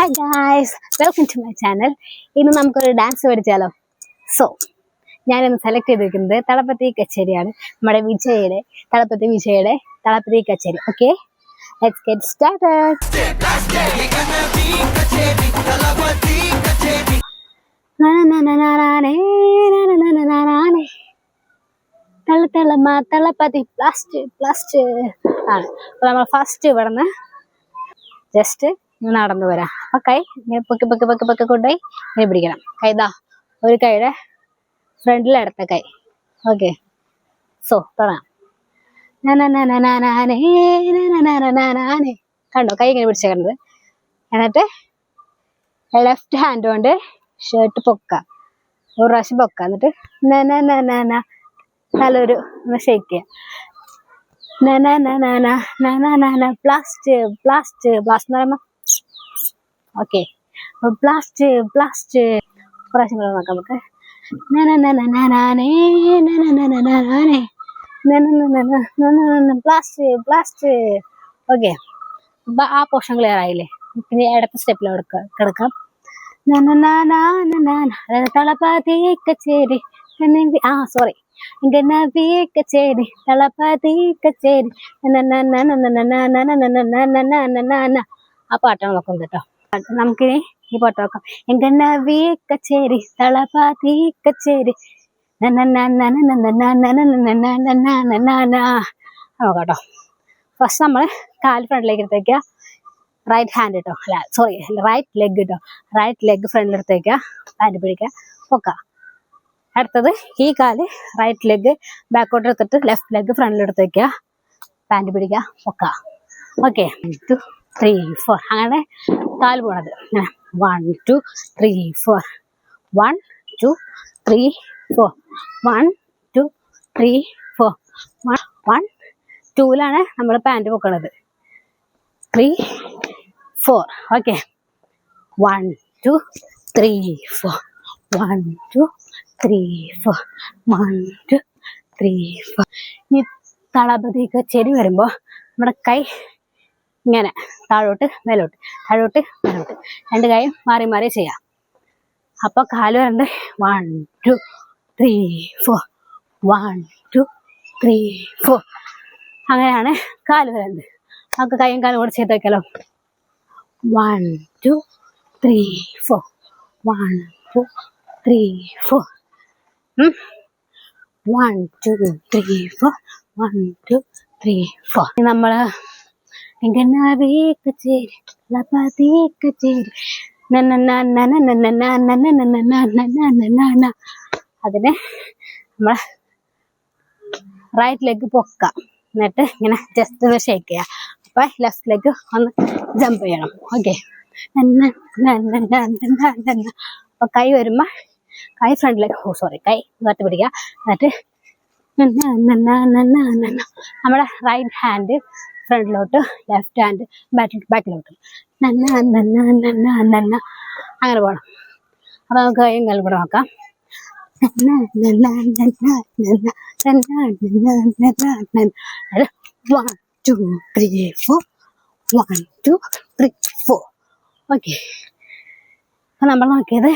Hi guys, welcome to my channel. ഇന്ന് നമുക്കൊരു dance പഠിച്ചാലോ? So ഞാനിന്ന് സെലക്ട് ചെയ്തിരിക്കുന്നത് തളപതി കച്ചേരിയാണ്. നമ്മുടെ തളപതി വിജയുടെ തളപതി കച്ചേരി. Okay, let's get started. Thalapathy plast ആണ്. അപ്പൊ നമ്മൾ ഫസ്റ്റ് ഇവിടുന്ന് ജസ്റ്റ് നടന്നു വരാം. അപ്പൊ കൈ ഇങ്ങനെ പൊക്കി കൊണ്ടുപോയി ഇങ്ങനെ പിടിക്കണം. കൈതാ ഒരു കൈയുടെ ഫ്രണ്ടിലെടുത്ത കൈ. ഓക്കെ, സോ തുടങ്ങാം. കണ്ടോ കൈ ഇങ്ങനെ പിടിച്ചേക്കുന്നത്. എന്നിട്ട് ലെഫ്റ്റ് ഹാൻഡ് കൊണ്ട് ഷർട്ട് പൊക്ക, ഒരു പ്രാവശ്യം പൊക്ക. എന്നിട്ട് നല്ലൊരു ഷേക്ക് ചെയ്യാം. പ്ലാസ്റ്റ് എന്ന് പറയുമ്പോ ഓക്കെ, പ്ലാസ്റ്റ് പ്രാവശ്യം നോക്കാം നമുക്ക്. Plast okay. അപ്പൊ ആ പോർഷൻ ക്ലിയർ ആയില്ലേ? പിന്നെ അടുത്ത സ്റ്റെപ്പിൽ കിടക്കാം. തളപതി കച്ചേരി സോറി കച്ചേരി തളപതി കച്ചേരി ആ പാട്ടാണ് നോക്കുന്നത് കേട്ടോ. നമുക്കിനി ഈ പാട്ട് നോക്കാം. എങ്കനവി കച്ചേരി തളപതി കച്ചേരി നോക്കാട്ടോ. ഫസ്റ്റ് നമ്മള് കാല് ഫ്രണ്ടിലേക്ക് എടുത്തേക്ക, റൈറ്റ് ഹാൻഡ് കേട്ടോ, അല്ല സോറി റൈറ്റ് ലെഗ് കേട്ടോ. റൈറ്റ് ലെഗ് ഫ്രണ്ടിലെടുത്തേക്ക, പാൻറ് പിടിക്കുക, പൊക്ക. അടുത്തത് ഈ കാല് റൈറ്റ് ലെഗ് ബാക്കോട്ട് എടുത്തിട്ട് ലെഫ്റ്റ് ലെഗ് ഫ്രണ്ടിലെടുത്തേക്ക, പാൻറ് പിടിക്കുക, പൊക്ക. ഓക്കെ, 1 2 3 4 അങ്ങനെ കാല് പോണത്. 1 2 3 4 1 2 3 4 1 2 3 4 1 2ലാണ് നമ്മൾ പാൻറ് പൊക്കണത്. 3 4 ഓക്കെ. 1 2 3 4 1 2 3 4 1 2 3 4. ഇനി തളപതി കച്ചേരി വരുമ്പോ നമ്മുടെ കൈ ഇങ്ങനെ താഴോട്ട് മേലോട്ട് താഴോട്ട് മേലോട്ട് രണ്ട് കൈയും മാറി മാറി ചെയ്യാം. അപ്പൊ കാല് വരണ്ട് 1 2 3 4 1 2 3 4 അങ്ങനെയാണ് കാല് വരണ്ട്. നമുക്ക് കൈയും കാലും കൂടെ ചെയ്ത് വെക്കാലോ. 1 2 3 4 1 2 3 4 1 2 3 4 1 2 3 4. നമ്മള് കച്ചേരി തളപതി കച്ചേരി അതിന് നമ്മളെ റൈറ്റ് ലെഗ് പൊക്കാം. എന്നിട്ട് ഇങ്ങനെ ജസ്റ്റ് ഷേക്ക് ചെയ്യാം. അപ്പൊ ലെഫ്റ്റ് ലെഗ് ഒന്ന് ജമ്പ് ചെയ്യണം. ഓക്കെ, അപ്പൊ കൈ വരുമ്പോ കൈ ഫ്രണ്ടിലേക്ക് കൈ ഇങ്ങോട്ട് പിടിക്കുക. എന്നിട്ട് നമ്മുടെ റൈറ്റ് ഹാൻഡ് ഫ്രണ്ടിലോട്ട്, ലെഫ്റ്റ് ഹാൻഡ് ബാക്കിലോട്ട് അങ്ങനെ പോകണം. അപ്പൊ നമുക്ക് കൈയും കാലും കൂടെ നോക്കാം. 1 2 3 4 1 2 3 4 ഓക്കെ. അപ്പൊ നമ്മൾ നോക്കിയത്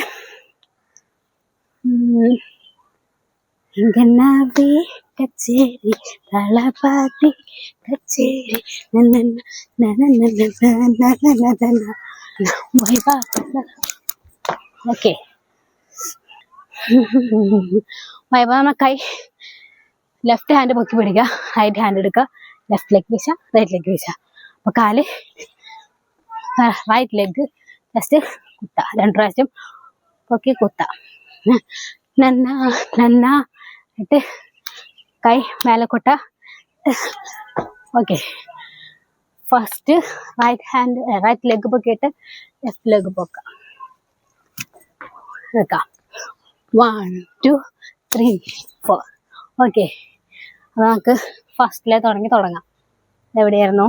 കച്ചേരി തളപതി കച്ചേരി ഓക്കെ. വൈബാ കൈ ലെഫ്റ്റ് ഹാൻഡ് പൊക്കി പിടിക്കുക, റൈറ്റ് ഹാൻഡ് എടുക്കുക, ലെഫ്റ്റ് ലെഗ് വീശ, റൈറ്റ് ലെഗ് വീശ. അപ്പൊ കാല് റൈറ്റ് ലെഗ് ജസ്റ്റ് കുത്ത, 2 പ്രാവശ്യം പൊക്കി കുത്ത. ഇട്ട് കൈ മേലെ കൊട്ട. ഓക്കെ, ഫസ്റ്റ് റൈറ്റ് ലെഗ് പൊക്കിയിട്ട് ലെഫ്റ്റ് ലെഗ് പൊക്കാം. 1 2 3 4 ഓക്കെ. അപ്പൊ നമുക്ക് ഫസ്റ്റിലെ തുടങ്ങാം. എവിടെയായിരുന്നു?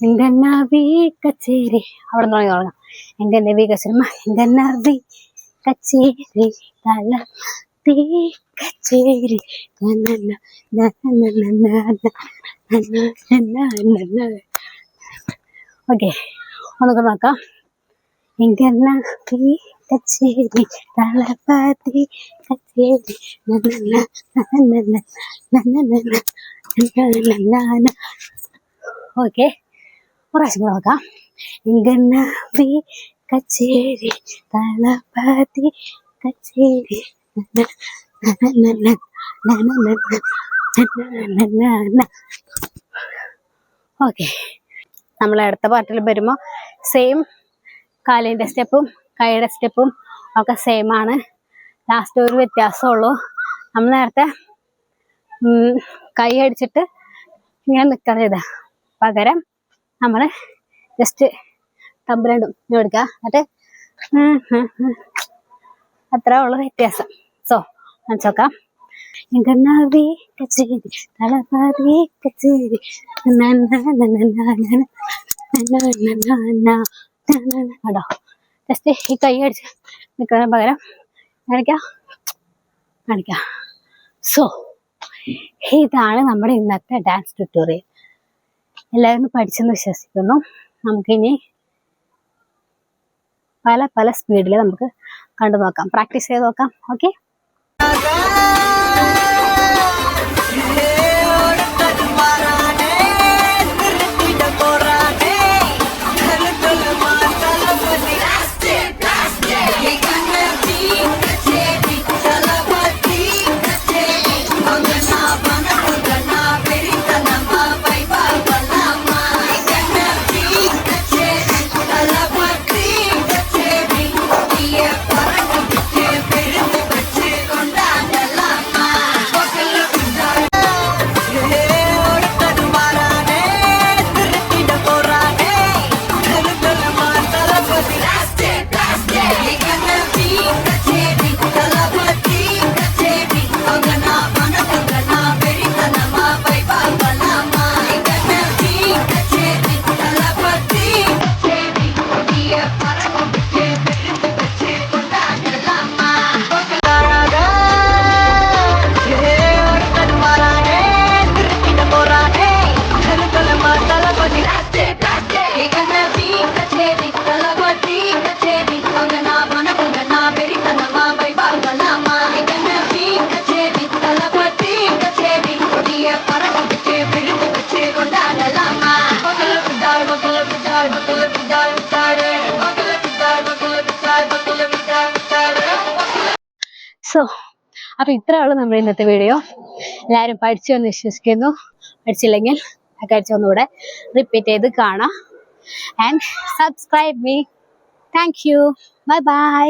എങ്കനവി കച്ചേരി, അവിടെ തുടങ്ങാം. എങ്കനവി കച്ചേരി കച്ചേരി തളപതി കച്ചേരി ഓക്കെ. ഒന്നൊക്കെ നോക്കാം. കച്ചേരി തളപതി കച്ചേരി ഓക്കെ, പ്രാവശ്യം നോക്കാം. കച്ചേരി തളപതി കച്ചേരി ഓക്കെ. നമ്മൾ അടുത്ത പാട്ടിൽ വരുമ്പോൾ സെയിം കാലിൻ്റെ സ്റ്റെപ്പും കൈയുടെ സ്റ്റെപ്പും ഒക്കെ സെയിം ആണ്. ലാസ്റ്റ് ഒരു വ്യത്യാസമുള്ളൂ. നമ്മൾ നേരത്തെ കൈ അടിച്ചിട്ട് ഇങ്ങനെ നിൽക്കരുത്, പകരം നമ്മൾ ജസ്റ്റ് തമ്പ് രണ്ടും എടുക്കുക. എന്നിട്ട് അത്ര ഉള്ള വ്യത്യാസം. സോ മനസ്സിലാക്കാം. കച്ചേരി തളപതി കച്ചേരി കേട്ടോ. ജസ്റ്റ് ഈ കൈ അടിച്ച് നിൽക്കുന്ന പകരം കാണിക്കാം. സോ ഇതാണ് നമ്മുടെ ഇന്നത്തെ ഡാൻസ് ട്യൂട്ടോറിയൽ. എല്ലാവരും പഠിച്ചെന്ന് വിശ്വസിക്കുന്നു. നമുക്കിനി പല പല സ്പീഡിൽ നമുക്ക് കണ്ടു നോക്കാം, പ്രാക്ടീസ് ചെയ്ത് നോക്കാം. ഓക്കെ. സോ അപ്പൊ ഇത്രയുള്ളൂ നമ്മുടെ ഇന്നത്തെ വീഡിയോ. എല്ലാവരും പഠിച്ചു എന്ന് വിശ്വസിക്കുന്നു. പഠിച്ചില്ലെങ്കിൽ ഒന്നുകൂടെ റിപ്പീറ്റ് ചെയ്ത് കാണാം. And subscribe me. Thank you. Bye bye.